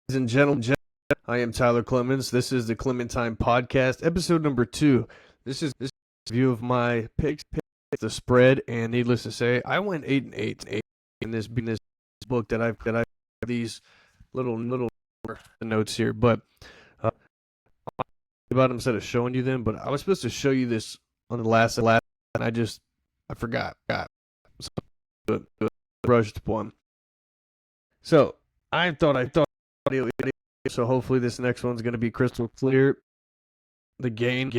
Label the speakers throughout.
Speaker 1: Ladies and gentlemen, I am Tyler Clemens. This is the Clemmontime podcast, episode number 2. This is a review of my picks, the spread, and needless to say, I went 8-8 in this book that I've these little notes here. But about them instead of showing you them, but I was supposed to show you this on the last, and I forgot. So, rushed one. So I thought. So hopefully this next one's going to be crystal clear. The gain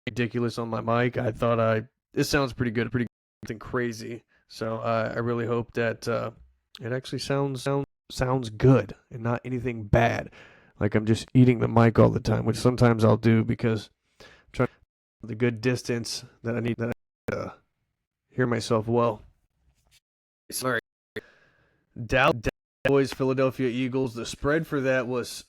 Speaker 1: ridiculous on my mic. I thought this sounds pretty good, nothing crazy. So I really hope that it actually sounds good and not anything bad. Like I'm just eating the mic all the time, which sometimes I'll do because I'm trying to get the good distance that I need to hear myself well. Sorry. Dallas Cowboys, Philadelphia Eagles. The spread for that was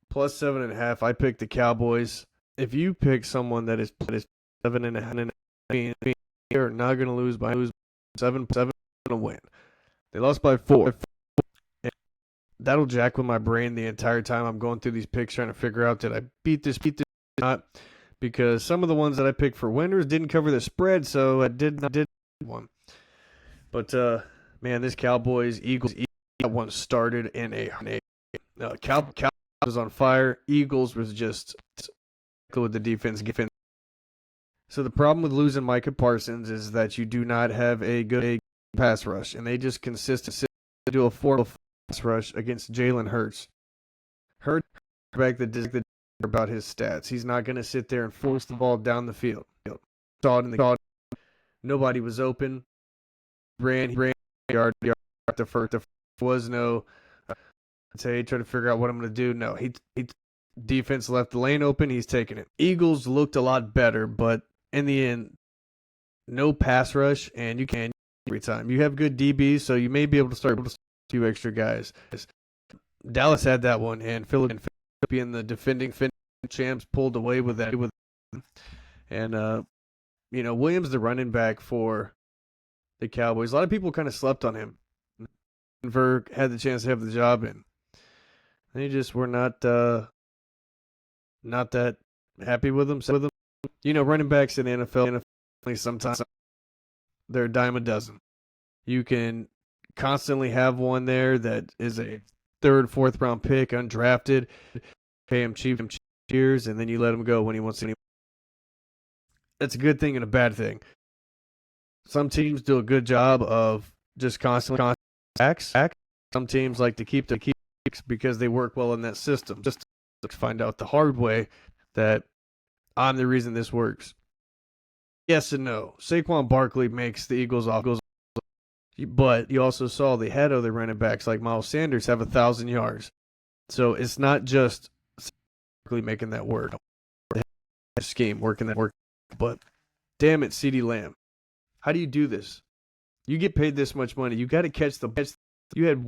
Speaker 1: plus 7.5. I picked the Cowboys. If you pick someone that is 7.5, they're not going to lose by 7. Going to win. They lost by 4. And that'll jack with my brain the entire time I'm going through these picks trying to figure out did I beat this or not, because some of the ones that I picked for winners didn't cover the spread, so I did one. But man, this Cowboys Eagles one started in a Cowboys was on fire. Eagles was just with the defense. So the problem with losing Micah Parsons is that you do not have a good pass rush, and they just consistently do a 4 pass rush against Jalen Hurts. Hurts back the about his stats. He's not going to sit there and force the ball down the field. Saw it in the nobody was open. Ran yard the first. Was no say try to figure out what I'm going to do. No, he defense left the lane open. He's taking it. Eagles looked a lot better, but in the end, no pass rush, and you can every time. You have good DBs, so you may be able to start a few extra guys. Dallas had that one, and Philadelphia, being the defending champs, pulled away with that. And Williams, the running back for the Cowboys, a lot of people kind of slept on him. Denver had the chance to have the job, and they just were not that happy with him. Running backs in the NFL sometimes they're a dime a dozen. You can constantly have one there that is a 3rd, 4th round pick, undrafted, pay him cheap years, and then you let him go when he wants to. That's a good thing and a bad thing. Some teams do a good job of just constantly backs. Some teams like to keep because they work well in that system. Just to find out the hard way that I'm the reason this works. Yes and no. Saquon Barkley makes the Eagles off, but you also saw they had other running backs like Miles Sanders have 1,000 yards. So it's not just Barkley making that work. Scheme working that work, but damn it, CeeDee Lamb. How do you do this? You get paid this much money. You got to catch the. You had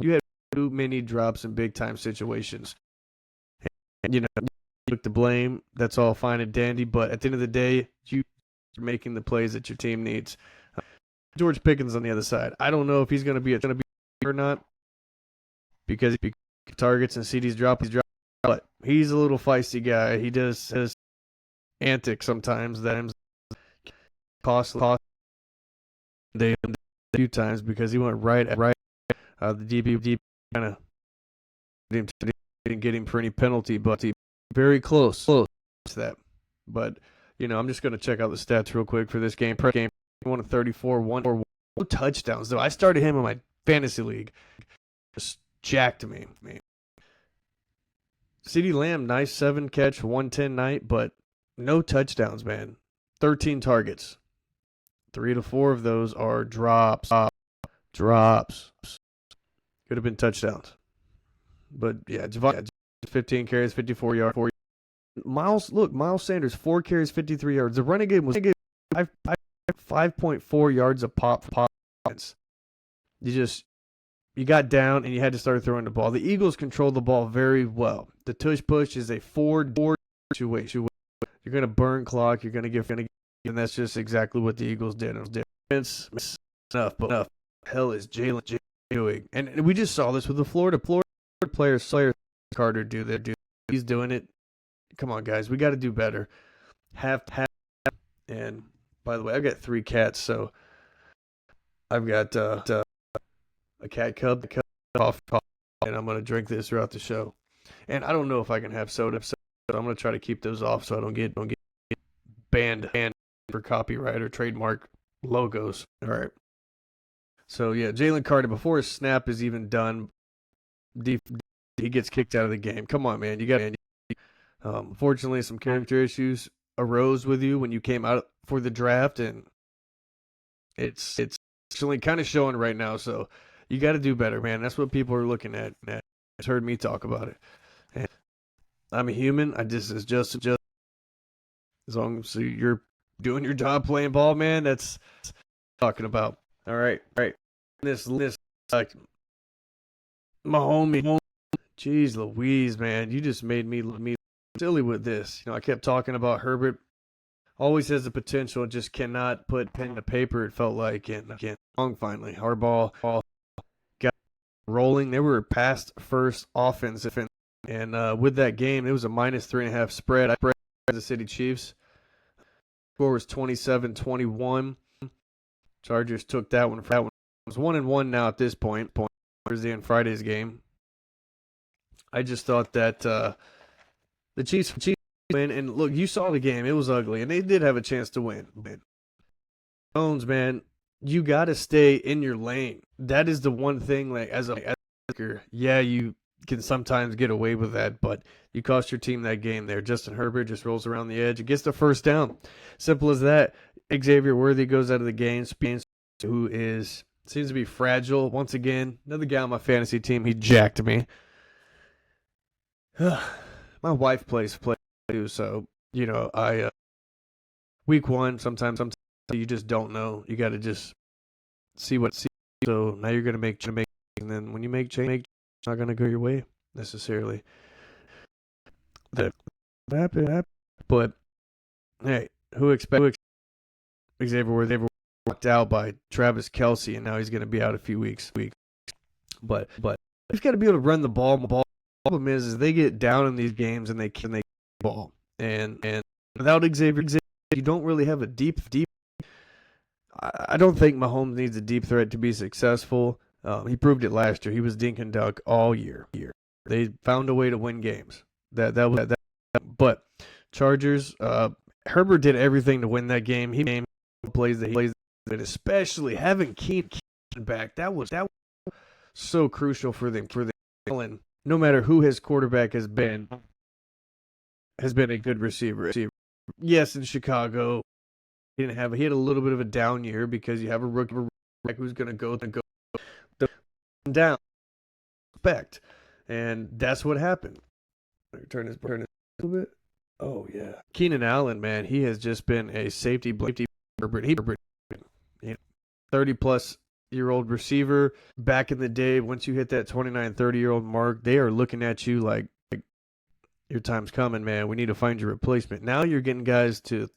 Speaker 1: too many drops in big time situations. And, you took the blame. That's all fine and dandy. But at the end of the day, you're making the plays that your team needs. George Pickens on the other side. I don't know if he's going to be or not, because he targets and CDs drop. But he's a little feisty guy. He does his antics sometimes that cost. They a few times because he went right. The DB kind of didn't get him for any penalty, but he very close to that. But I'm just going to check out the stats real quick for this game. He won a 34, no touchdowns though. I started him in my fantasy league. Just jacked me. CeeDee Lamb, nice 7 catch, 110 night, but no touchdowns, man. 13 targets. 3 to 4 of those are drops. Could have been touchdowns. But yeah, Javon, 15 carries, 54 yards. Miles Sanders, 4 carries, 53 yards. The running game was 5.4 yards a pop. You got down and you had to start throwing the ball. The Eagles controlled the ball very well. The tush push is a 4-2 way. You're going to burn clock. You're going to give, and that's just exactly what the Eagles did. Enough, but hell is Jalen doing? And we just saw this with the Florida players Carter do that. He's doing it. Come on, guys. We got to do better. And by the way, I've got 3 cats, so I've got a cat cub, cough, and I'm going to drink this throughout the show. And I don't know if I can have soda, so I'm going to try to keep those off so I don't get banned for copyright or trademark logos. All right. So, yeah, Jalen Carter, before his snap is even done, he gets kicked out of the game. Come on, man. You got unfortunately, some character issues arose with you when you came out for the draft, and it's actually kind of showing right now. So you got to do better, man. That's what people are looking at. It's heard me talk about it. And I'm a human. It's just as long as you're doing your job playing ball, man. That's what I'm talking about. All right. This like my homie. Jeez Louise, man. You just made me silly with this. I kept talking about Herbert. Always has the potential, just cannot put pen to paper, it felt like. And again, finally. Harbaugh got rolling. They were past first offense. And with that game, it was a -3.5 spread. I spread the City Chiefs. Score was 27-21. Chargers took that one. It was 1-1 now at this point. Thursday and Friday's game. I just thought that the Chiefs win, and look, you saw the game. It was ugly, and they did have a chance to win. Jones, man, you got to stay in your lane. That is the one thing, like, as a kicker, yeah, you can sometimes get away with that, but you cost your team that game there. Justin Herbert just rolls around the edge. It gets the first down. Simple as that. Xavier Worthy goes out of the game, who seems to be fragile. Once again, another guy on my fantasy team, he jacked me. My wife plays too, so I week 1 sometimes you just don't know. You got to just see. So now you're gonna make, and then when you make change, it's not gonna go your way necessarily. That happen. But hey, who expects Xavier Worthy walked out by Travis Kelce, and now he's gonna be out a few weeks. But you've got to be able to run the ball. The problem is they get down in these games and they ball. And without Xavier, you don't really have a deep. I don't think Mahomes needs a deep threat to be successful. He proved it last year. He was dink and dunk all year. They found a way to win games. That. But Chargers, Herbert did everything to win that game. He plays, but especially having Keenan back. That was so crucial for them. And no matter who his quarterback has been a good receiver. Yes, in Chicago, he had a little bit of a down year because you have a rookie who's going to go down. Respect, and that's what happened. Turn his a little bit. Oh yeah, Keenan Allen, man, he has just been a safety. Herbert, 30-plus-year-old receiver. Back in the day, once you hit that 29, 30-year-old mark, they are looking at you like your time's coming, man. We need to find your replacement. Now you're getting guys to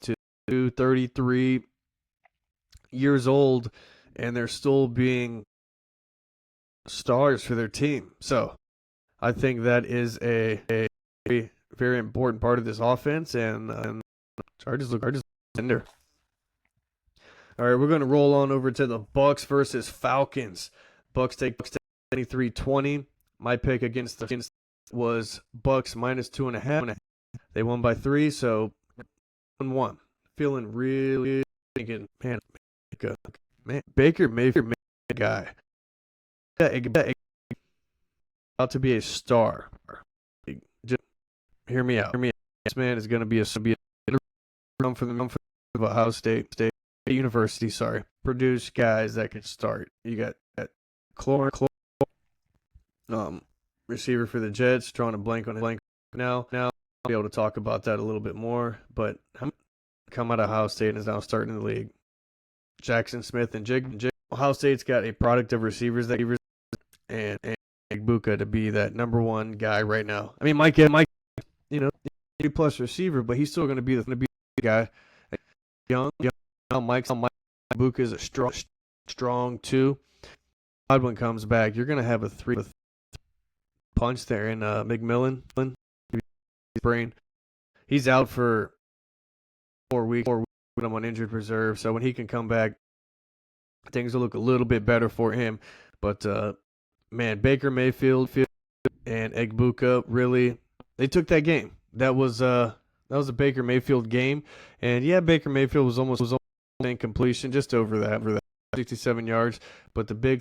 Speaker 1: 33 years old, and they're still being stars for their team. So I think that is a very, very important part of this offense, and Chargers look tender. All right, we're going to roll on over to the Bucks versus Falcons. Bucks take 23-20. My pick against was Bucks -2.5. They won by 3, so 1-1. Feeling really thinking, man, Baker Mayfield guy. About to be a star. Just hear me out. This man is going to be a from Ohio State University. Produce guys that can start. You got that Clore, receiver for the Jets, drawing a blank on it now. I'll be able to talk about that a little bit more. But come out of Ohio State and is now starting in the league. Jackson Smith and Jig. Ohio State's got a product of receivers and Buka to be that number one guy right now. I mean, Mike, A-plus receiver, but he's still going to be the guy. Young Mike Buka is a strong 2. Godwin comes back. You're going to have a 3 punch there. And McMillan, brain, he's out for 4 weeks. With him on injured reserve, so when he can come back, things will look a little bit better for him. But man, Baker Mayfield and Egbuka really, they took that game. That was a Baker Mayfield game, and yeah, Baker Mayfield was almost in completion, just over that 67 yards. But the big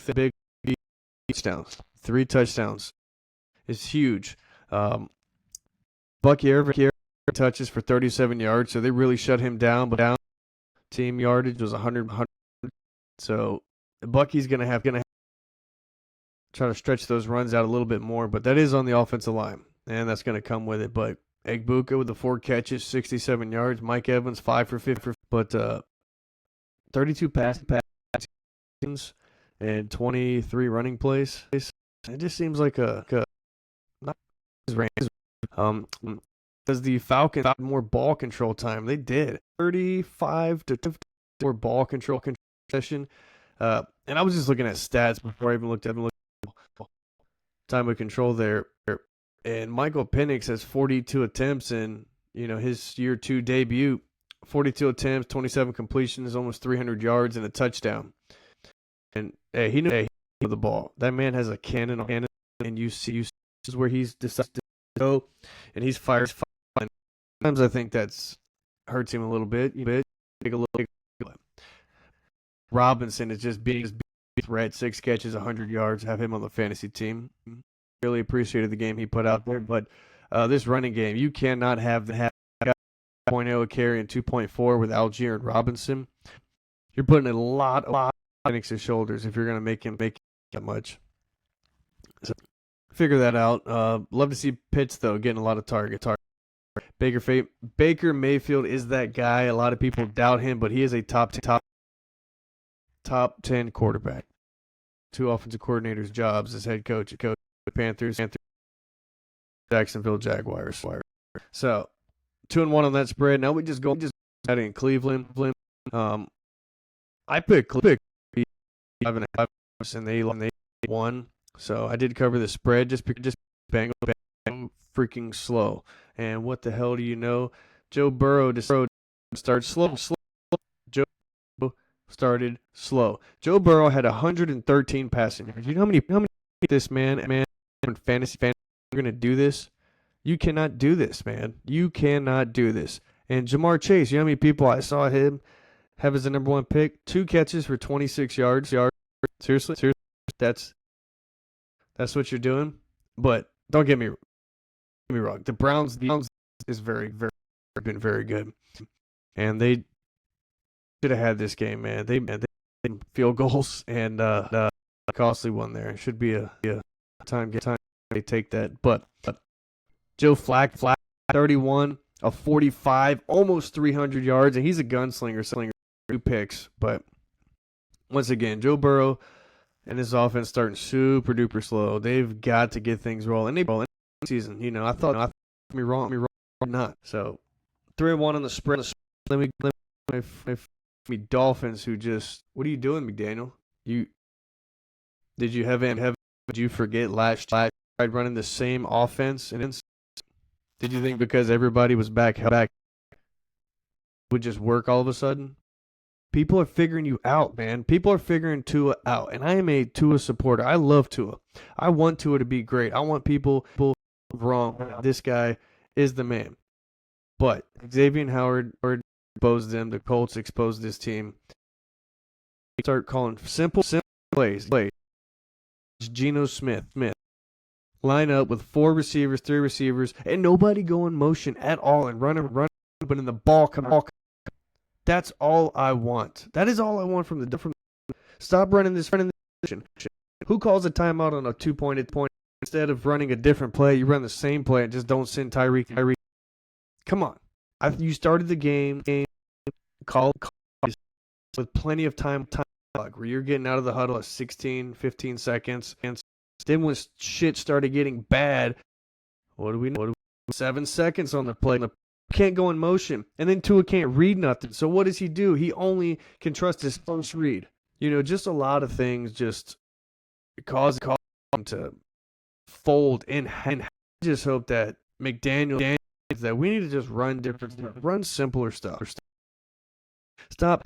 Speaker 1: touchdowns, 3 touchdowns, is huge. Bucky Irvin touches for 37 yards, so they really shut him down. But team yardage was 100. So Bucky's gonna have try to stretch those runs out a little bit more, but that is on the offensive line, and that's gonna come with it. But Egbuka with the 4 catches, 67 yards. Mike Evans 5 for 50, but 32 passes and 23 running plays. It just seems like a not his range. Does the Falcons have more ball control time? They did 35 to 50 more ball control session. And I was just looking at stats before I even looked at time of control there. And Michael Penix has 42 attempts in his year 2 debut. 42 attempts, 27 completions, almost 300 yards and a touchdown. And he knew the ball. That man has a cannon, and you see this is where he's decided to go, and he's fired. Sometimes I think that's hurts him a little bit. Take a little. Robinson is just being a threat. 6 catches, 100 yards. Have him on the fantasy team. Really appreciated the game he put out there. But this running game, you cannot have 0.0 a carry and 2.4 with Algier and Robinson. You're putting a lot of Penix's shoulders if you're going to make him that much. So figure that out. Love to see Pitts though getting a lot of targets. Baker Mayfield is that guy. A lot of people doubt him, but he is a top 10 quarterback. 2 offensive coordinators' jobs as head coach at the Panthers, Jacksonville Jaguars. So 2-1 on that spread. Now we just out in Cleveland. I picked 5.5 and they won. So I did cover the spread just bang freaking slow. And what the hell do you know? Joe Burrow started slow. Joe started slow. Joe Burrow had 113 passing yards. You know how many this man in fantasy are going to do this? You cannot do this, man. You cannot do this. And Jamar Chase, you know how many people I saw him have as the number 1 pick? 2 catches for 26 yards. Seriously, that's what you're doing. But don't get me wrong. The Browns is very been very good, and they should have had this game, man. They field goals and a costly one there. It should be a time they take that. But Joe Flacco 31 of 45, almost 300 yards, and he's a gunslinger. 2 picks, but once again, Joe Burrow and his offense starting super duper slow. They've got to get things rolling. They roll in the season. I thought me wrong, not. So 3-1 on the spread. Let me Dolphins who just, what are you doing, McDaniel? Did you forget last year running the same offense? And did you think because everybody was back would just work all of a sudden? People are figuring you out, man. People are figuring Tua out. And I am a Tua supporter. I love Tua. I want Tua to be great. I want people wrong. This guy is the man. But Xavier Howard exposed them. The Colts exposed this team. Start calling simple plays. Geno Smith. Line up with 4 receivers, 3 receivers, and nobody go in motion at all and run, but in the ball come. That's all I want. That is all I want from the. Stop running this. Who calls a timeout on a 2-point instead of running a different play? You run the same play and just don't send Tyreek. Come on. You started the game. Call with plenty of time where you're getting out of the huddle at 16, 15 seconds. And then when shit started getting bad, what do we know? 7 seconds on the play. Can't go in motion. And then Tua can't read nothing. So what does he do? He only can trust his first read. Just a lot of things just cause him to fold in. And I just hope that McDaniel that we need to just run different stuff, run simpler stuff. Stop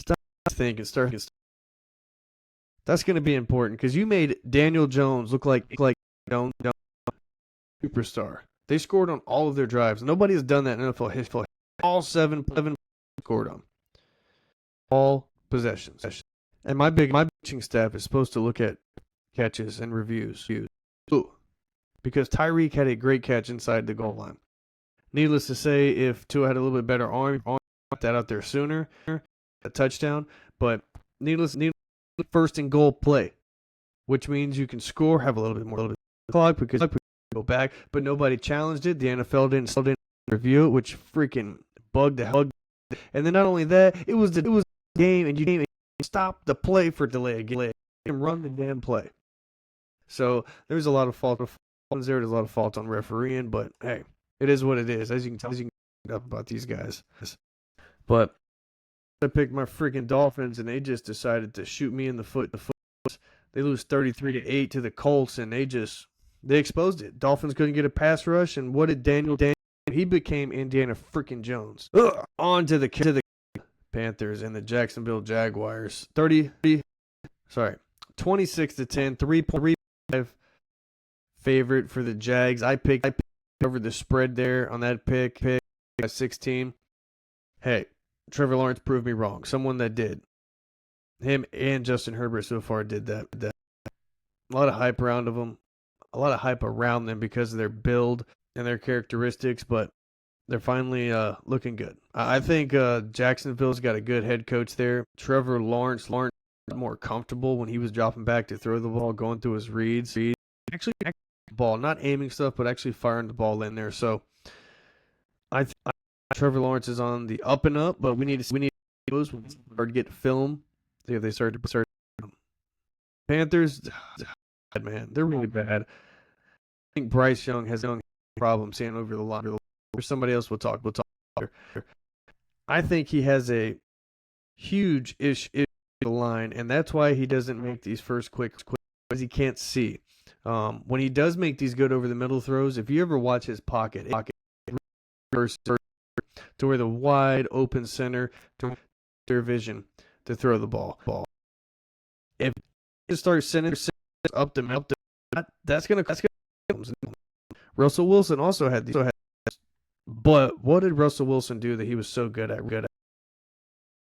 Speaker 1: thinking, start. That's going to be important because you made Daniel Jones look like don't superstar. They scored on all of their drives. Nobody has done that in NFL history. All seven scored on all possessions. And my pitching staff is supposed to look at catches and reviews. Ooh, because Tyreek had a great catch inside the goal line. Needless to say, if Tua had a little bit better arm, put that out there sooner, a touchdown. But needless, first and goal play, which means you can score, have a little bit more clock because you go back. But nobody challenged it. The NFL didn't review it, which freaking bugged the hell. And then not only that, it was the game, and you stop the play for delay again and run the damn play. So there's a lot of fault there. There's a lot of fault on refereeing, but hey, it is what it is. As you can tell about these guys. But I picked my freaking Dolphins, and they just decided to shoot me in the foot. They lose 33-8 to the Colts, and they exposed it. Dolphins couldn't get a pass rush, and what did Daniel? He became Indiana freaking Jones. On to the Panthers and the Jacksonville Jaguars. 26-10, 3.5 favorite for the Jags. I picked over the spread there on that pick at 16. Hey, Trevor Lawrence proved me wrong. Someone that did. Him and Justin Herbert so far did that. A lot of hype around them. A lot of hype around them because of their build and their characteristics, but they're finally looking good. I think Jacksonville's got a good head coach there. Trevor Lawrence more comfortable when he was dropping back to throw the ball, going through his reads. Actually ball, not aiming stuff, but actually firing the ball in there. So I Trevor Lawrence is on the up and up, but we need to start to get film. See if they start to Panthers, man, they're really bad. I think Bryce Young has problems seeing over the line. Or somebody else we'll talk. I think he has a huge issue line, and that's why he doesn't make these first quick because he can't see. When he does make these good over the middle throws, if you ever watch his pocket to where the wide open center to their vision to throw the ball. If you start sending up the that's gonna Russell Wilson also had these. But what did Russell Wilson do that he was so good at?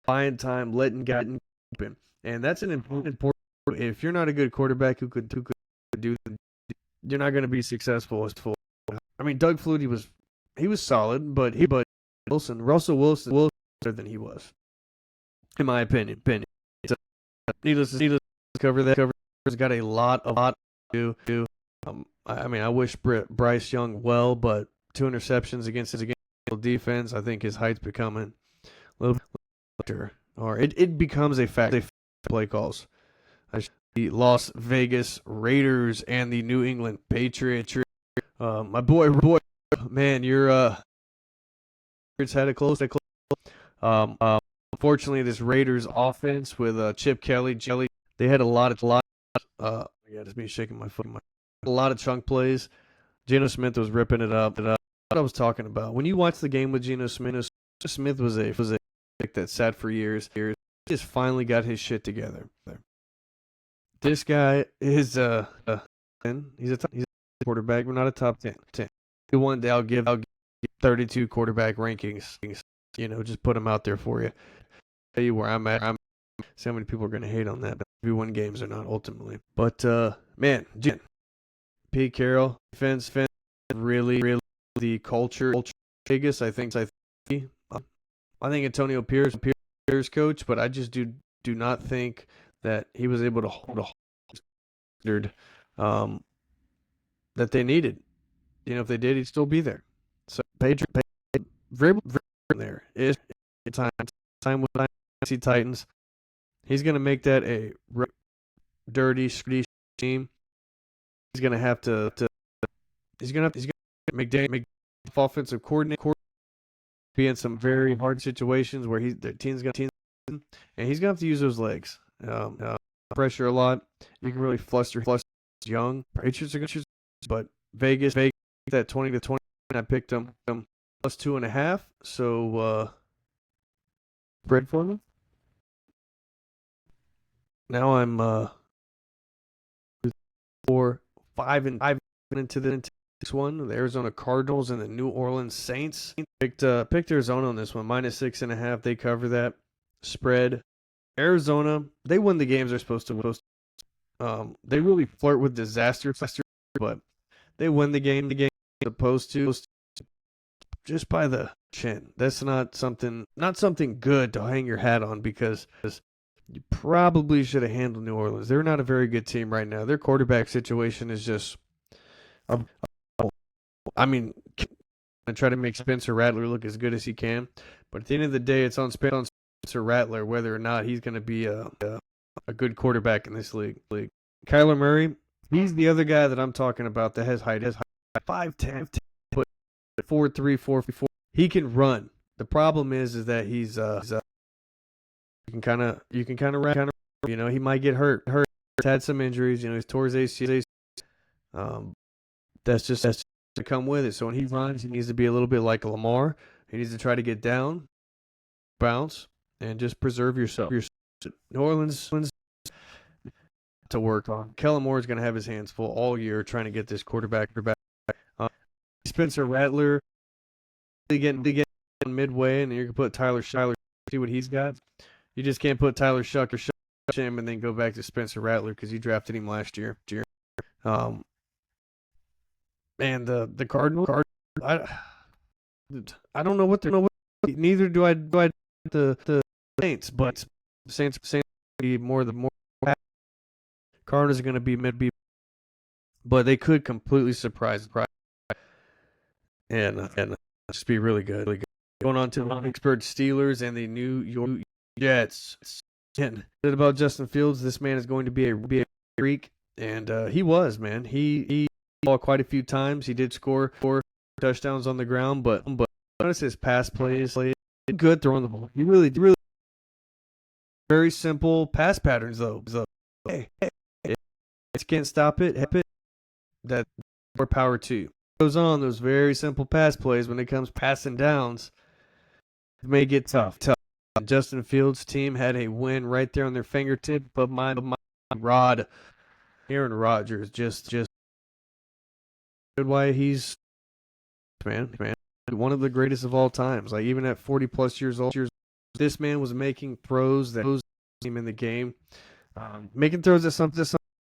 Speaker 1: Buying time, letting guys open, and that's an important. If you're not a good quarterback who could do, you're not going to be successful as full. I mean, Doug Flutie was solid, but Russell Wilson was better than he was, in my opinion. So, needless to cover that. He's got a lot to do. I mean, I wish Bryce Young well, but 2 interceptions against his defense. I think his height's becoming a little better, or it becomes a fact. Play calls. The Las Vegas Raiders and the New England Patriots. My boy, man, your had a close. Unfortunately, this Raiders offense with Chip Kelly, they had a lot. Yeah, just me shaking my foot. A lot of chunk plays. Geno Smith was ripping it up. What I was talking about. When you watch the game with Geno Smith was a that sat for years. He just finally got his shit together. This guy is he's a quarterback, but not a top 10. One day I'll give 32 quarterback rankings. You know, just put them out there for you. Tell you where I'm at. See how many people are going to hate on that. But if we win games or not ultimately. But man, Pete Carroll, defense, really the culture Vegas. I think Antonio Pierce coach, but I just do not think that he was able to hold a standard that they needed. You know, if they did, he'd still be there. So Patriot very there is time with the Titans. He's going to make that a dirty team. He's going to have to make offensive coordinator be in some very hard situations where the team's going to and he's going to have to use those legs. Pressure a lot. You can really fluster young. Patriots are going to, but Vegas that 20 to 20. I picked them plus 2.5. So spread for me. Now I'm 4, 5 and 5 into this one. The Arizona Cardinals and the New Orleans Saints. Picked Arizona on this one, -6.5. They cover that spread. Arizona, they win the games they're supposed to. They really flirt with disaster, but they win the game supposed to just by the chin. That's not something good to hang your hat on, because you probably should have handled New Orleans. They're not a very good team right now. Their quarterback situation is just, I mean, I try to make Spencer Rattler look as good as he can, but at the end of the day, it's on Spencer Rattler whether or not he's going to be a good quarterback in this league. Kyler Murray, he's the other guy that I'm talking about that has height. 5'10", 4'3", 4'4". He can run. The problem is that he's you can kind of run. He might get hurt. He's had some injuries. He's tore his ACL. That's to come with it. So when he runs, he needs to be a little bit like Lamar. He needs to try to get down, bounce, and just preserve yourself. New Orleans to work on. Kellen Moore is going to have his hands full all year trying to get this quarterback. Spencer Rattler getting midway, and you can put Tyler Schuyler, see what he's got. You just can't put Tyler Shuck him and then go back to Spencer Rattler because you drafted him last year. And the Cardinals, I don't know what they're. Neither do I the Saints, but the Saints be more. Cardinals are going to be mid, but they could completely surprise and just be really good. Going on to the Pittsburgh Steelers and the New York Jets. Again, about Justin Fields, this man is going to be a freak, and he was, man. He ball quite a few times. He did score 4 touchdowns on the ground, but notice his pass plays. Good throwing the ball. He really very simple pass patterns though. Hey, can't stop it. That more power to you. Goes on those very simple pass plays when it comes passing downs. It may get tough. Justin Fields' team had a win right there on their fingertip of my rod. Aaron Rodgers just why he's man one of the greatest of all times. Like even at 40 plus years old, this man was making throws that was him in the game, making throws that something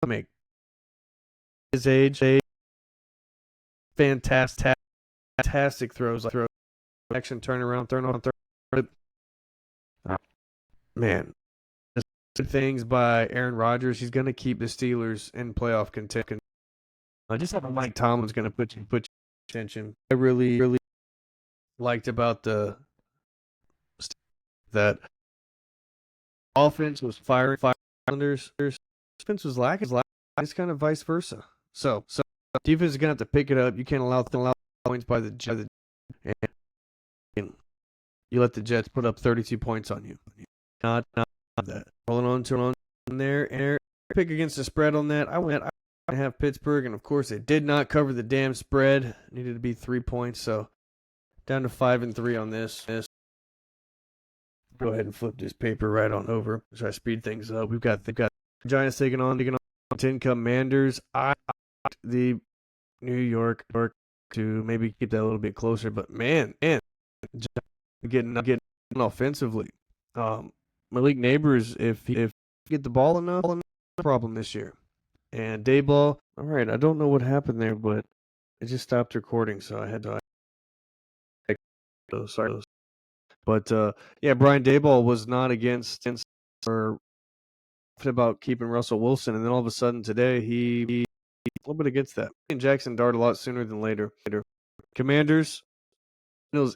Speaker 1: make his age. Fantastic throws, like action, turnaround, turn. Man, just things by Aaron Rodgers. He's going to keep the Steelers in playoff contention. I just have Mike Tomlin's going to put you attention. I really liked about that offense was firing Islanders. Defense was lacking. It's kind of vice versa. So defense is going to have to pick it up. You can't allow points by the Jets. And you let the Jets put up 32 points on you. Not that. Rolling on there. And pick against the spread on that. I have Pittsburgh, and of course they did not cover the damn spread. It needed to be 3 points, so down to 5-3 on this. Go ahead and flip this paper right on over. Try to speed things up. We've got Giants taking on 10 Commanders. I the New York to maybe keep that a little bit closer, but man, getting offensively. Malik Neighbors, if get the ball enough, problem this year. And Dayball, all right, I don't know what happened there, but it just stopped recording, so I had to. Sorry. But yeah, Brian Dayball was not against or about keeping Russell Wilson, and then all of a sudden today he a little bit against that. And Jackson Dart a lot sooner than later. Commanders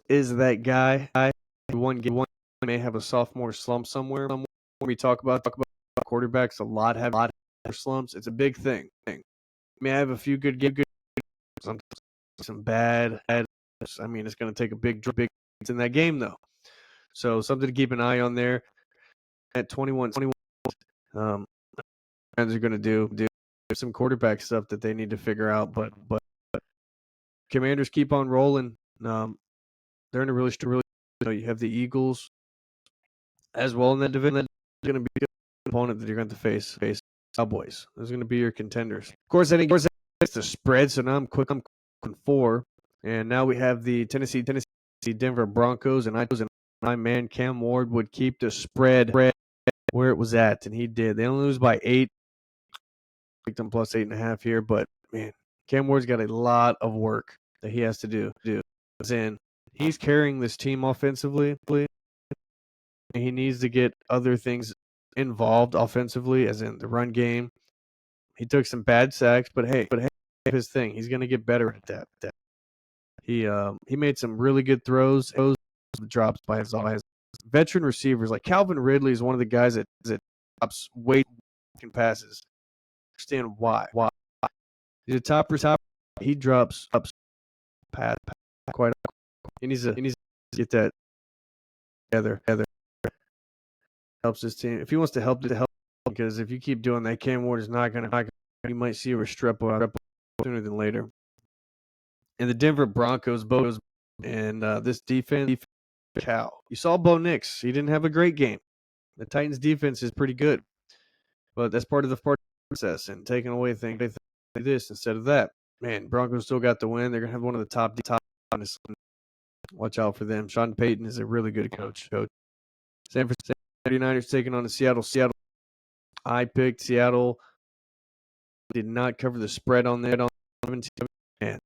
Speaker 1: is that guy. One may have a sophomore slump somewhere. When we talk about quarterbacks, a lot have slumps. It's a big thing. May have a few good some bad. I mean, it's going to take a big in that game though. So something to keep an eye on there. At 21, fans are going to do some quarterback stuff that they need to figure out. But Commanders keep on rolling. They're in a really you have the Eagles as well in that division. That's going to be a good opponent that you're going to face Cowboys. Those are going to be your contenders. Of course, it's the spread. So now I'm quick. I'm 4, and now we have the Tennessee Denver Broncos, and my man Cam Ward would keep the spread where it was at, and he did. They only lose by 8. Picked them plus 8.5 here, but man, Cam Ward's got a lot of work that he has to do. As in, he's carrying this team offensively. He needs to get other things involved offensively, as in the run game. He took some bad sacks, but hey, his thing. He's going to get better at that. He made some really good throws. Drops by his veteran receivers like Calvin Ridley is one of the guys that drops way passes. Understand why? He's a top. He drops up pass quite. He needs to get that together. Helps his team if he wants to help. Because if you keep doing that, Cam Ward is not going to. You might see a Restrepo sooner than later. And the Denver Broncos, and this defense, cow. You saw Bo Nix. He didn't have a great game. The Titans' defense is pretty good, but that's part of the process. And taking away things like this instead of that, man, Broncos still got the win. They're gonna have one of the top. Watch out for them. Sean Payton is a really good coach. San Francisco 49ers taking on the Seattle. I picked Seattle. Did not cover the spread on that. And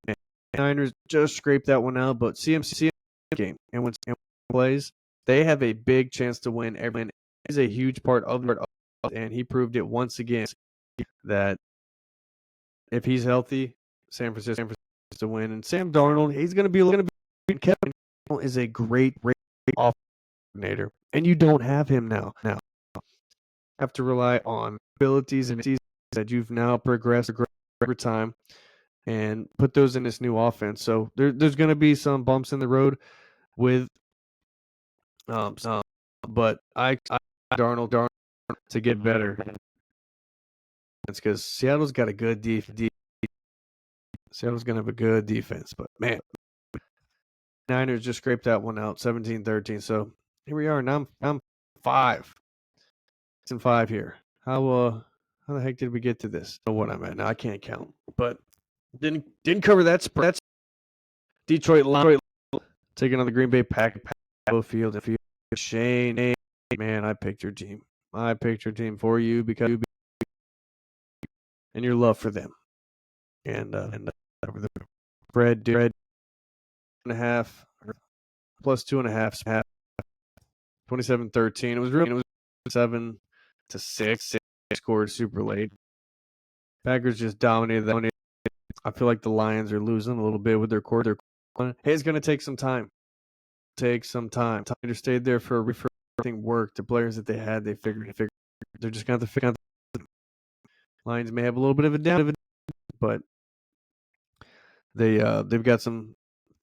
Speaker 1: Niners just scraped that one out, but CMC game and when plays, they have a big chance to win. Everyone is a huge part of it, and he proved it once again that if he's healthy, San Francisco to win. And Sam Darnold, he's going to be Kevin is a great offensive coordinator, and you don't have him now. Have to rely on abilities and that you've now progressed over time and put those in this new offense. So there's going to be some bumps in the road with but I Darnold to get better. It's because Seattle's got a good defense. Seattle's going to have a good defense, but man, Niners just scraped that one out, 17-13. So here we are. Now I'm 5. 5 here. How the heck did we get to this? I don't know what I'm at now. I can't count, but didn't cover that spread. That's Detroit taking on the Green Bay Packers. Field. Shane, man, I picked your team. I picked your team for you because and your love for them. And over the spread 2.5 plus 2.5. 27-13. It was 7-6. Scored super late. Packers just dominated that. I feel like the Lions are losing a little bit with their core. Hey, it's going to take some time. They stayed there for everything worked. The players that they had, they figured. They're just going to figure out. Lions may have a little bit of a down, but they've got some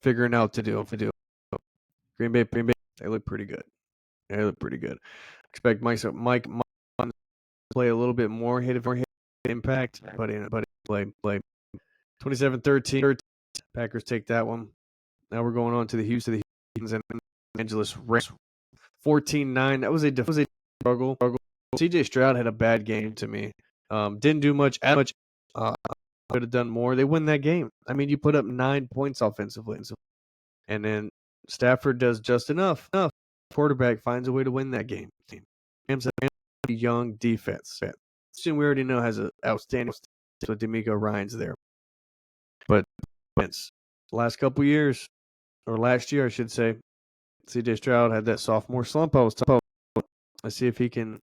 Speaker 1: figuring out to do. Green Bay, they look pretty good. Expect Mike to play a little bit more hit impact, but play 27-13. Packers take that one. Now we're going on to the Houston and Angeles Rams 14-9. That was a struggle. C.J. Stroud had a bad game to me. Didn't do much. Could have done more. They win that game. I mean, you put up 9 points offensively, and then Stafford does just enough. Quarterback finds a way to win that game. Rams have a young defense. We already know has an outstanding. So D'Amico Ryan's there, but last couple years, or last year I should say, C.J. Stroud had that sophomore slump. I was talking about. Let's see if he can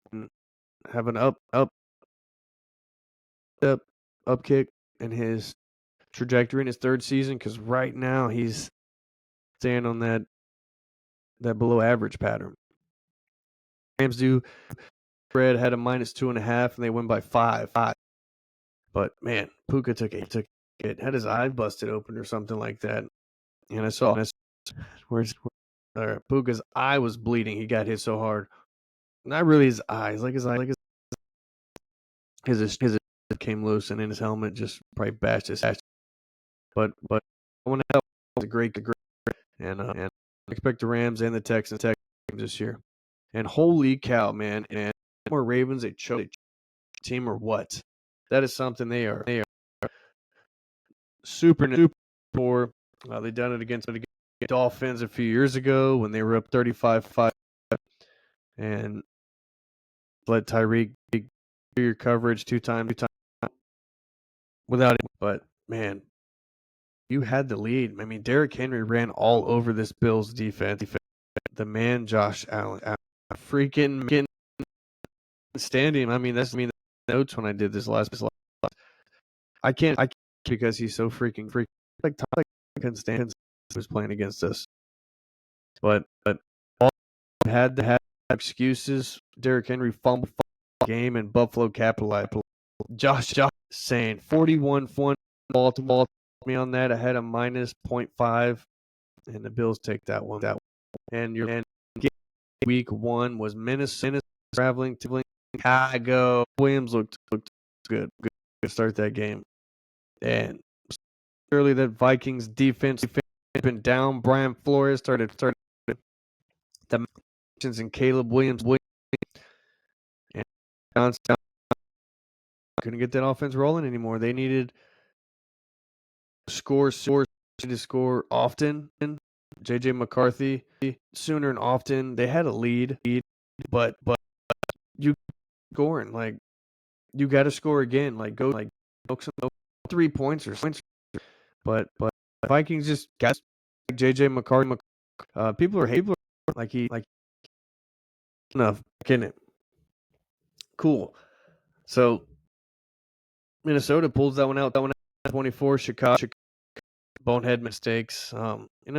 Speaker 1: have an up kick in his trajectory in his third season, because right now he's staying on that below average pattern. Rams do. Fred had a -2.5, and they win by 5. But man, Puka took it. Had his eye busted open or something like that, and I saw where's Puka's eye was bleeding. He got hit so hard. Not really his eyes, like his came loose, and in his helmet just probably bashed his ass. But I want to have a great, and I expect the Rams and the Texans this year. And holy cow, man! And more Ravens a choke team or what? That is something they are super for. They done it against the Dolphins a few years ago when they were up 35-5 and let Tyreek do your coverage two times without it. But man, you had the lead. I mean, Derrick Henry ran all over this Bills defense. The man, Josh Allen, freaking standing. I mean, that's notes when I did this last. I can't because he's so freaking like couldn't stand was playing against us. But all had to have excuses. Derrick Henry fumbled the game and Buffalo capitalized. Josh saying 41-1 Baltimore me on that. I had a minus 0.5 and the Bills take that one. And week 1 was Minnesota traveling to Chicago. Williams looked good to start that game. And early that Vikings defense been down. Brian Flores started the and Caleb Williams and Johnson couldn't get that offense rolling anymore. They needed to score often. JJ McCarthy sooner and often. They had a lead, but you scoring like you got to score again. Like go like 3 points or something. But Vikings just got JJ McCarthy. People are like enough getting it. Cool. So Minnesota pulls that one out. 24. Chicago bonehead mistakes.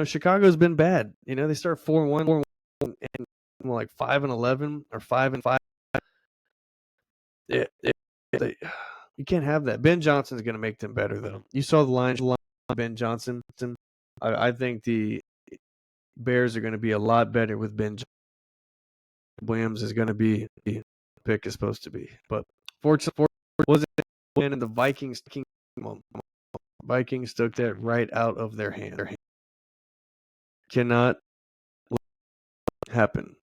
Speaker 1: Chicago's been bad. They start 4-1 and like 5-11 or 5-5. You can't have that. Ben Johnson's going to make them better, though. You saw the line Ben Johnson. I think the Bears are going to be a lot better with Ben Johnson. Williams is going to be the pick is supposed to be. But fortunately, wasn't and the Vikings took that right out of their hand. Cannot happen.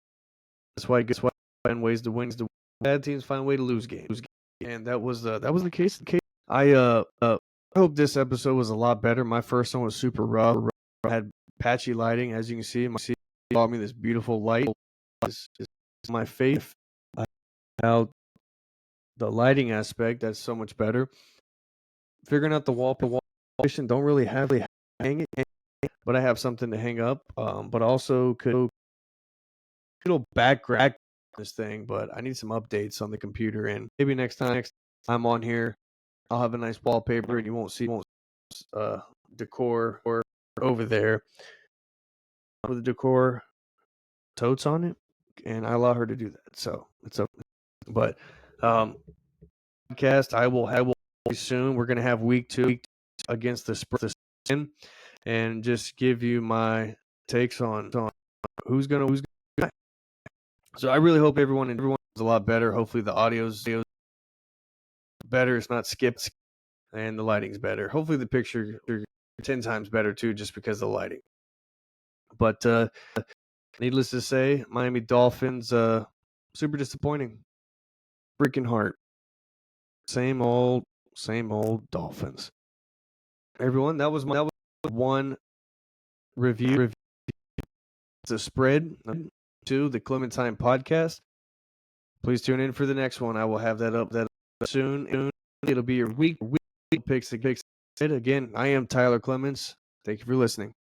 Speaker 1: That's why find ways to win. Bad teams find a way to lose games. And that was the case. I hope this episode was a lot better. My first one was super rough. I had patchy lighting, as you can see. My brought me this beautiful light. This is my face. Now the lighting aspect, that's so much better. Figuring out the wall position, don't really have hang it, but I have something to hang up. But also could little background this thing, but I need some updates on the computer, and maybe next time I'm on here, I'll have a nice wallpaper, and you won't see decor or over there with the decor totes on it, and I allow her to do that. So it's okay. But podcast I will soon. We're gonna have week 2 against the Spurs, and just give you my takes on who's gonna. So I really hope everyone is a lot better. Hopefully the audio's better. It's not skipped, and the lighting's better. Hopefully the picture 10 times better too, just because of the lighting. But needless to say, Miami Dolphins super disappointing. Freaking heart. Same old Dolphins. Everyone, that was one review. The spread to the Clemmontime podcast. Please tune in for the next one. I will have that up soon. It'll be your week picks. Again, I am Tyler Clemens. Thank you for listening.